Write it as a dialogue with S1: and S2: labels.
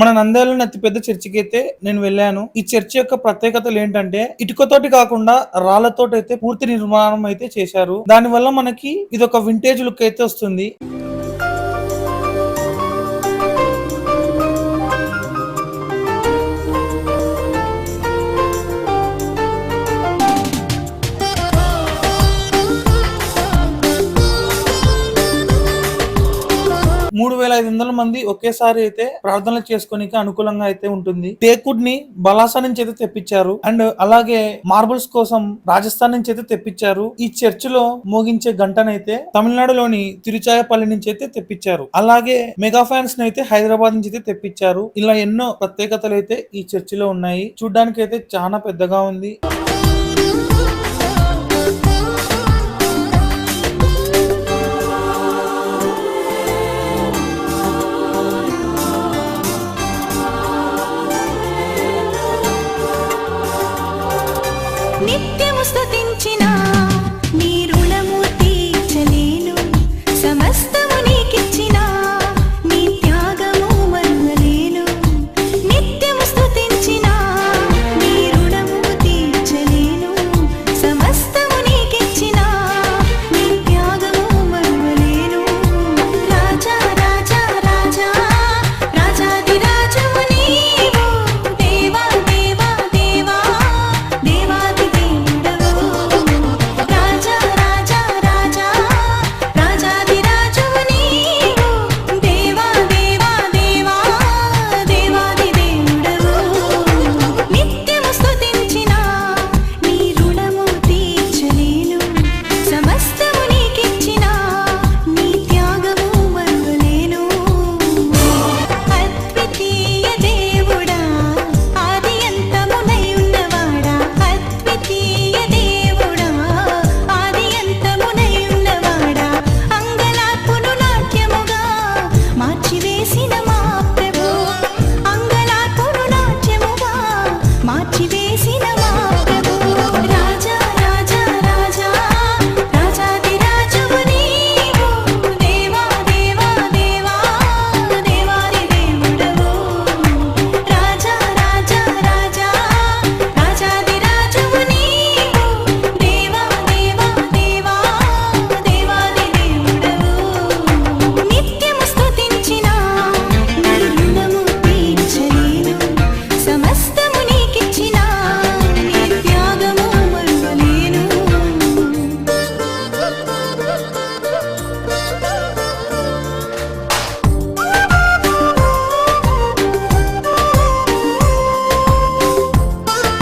S1: మన నంద్యాలలోని అతిపెద్ద చర్చికి అయితే నేను వెళ్ళాను. ఈ చర్చి యొక్క ప్రత్యేకతలు ఏంటంటే ఇటుకతోటి కాకుండా రాళ్లతోటైతే పూర్తి నిర్మాణం అయితే చేశారు. దానివల్ల మనకి ఇదొక వింటేజ్ లుక్ అయితే వస్తుంది. మూడు వేల 500 మంది ఒకేసారి అయితే ప్రార్థనలు చేసుకోనికి అనుకూలంగా అయితే ఉంటుంది. టేకుడ్ ని బలాసా నుంచి అయితే తెప్పించారు. అండ్ అలాగే మార్బుల్స్ కోసం రాజస్థాన్ నుంచి అయితే తెప్పించారు. ఈ చర్చ్ లో మోగించే గంటనైతే తమిళనాడులోని తిరుచాయపల్లి నుంచి అయితే తెప్పించారు. అలాగే మెగా ఫ్యాన్స్ ని అయితే హైదరాబాద్ నుంచి అయితే తెప్పించారు. ఇలా ఎన్నో ప్రత్యేకతలు అయితే ఈ చర్చిలో ఉన్నాయి. చూడ్డానికి అయితే చాలా పెద్దగా ఉంది.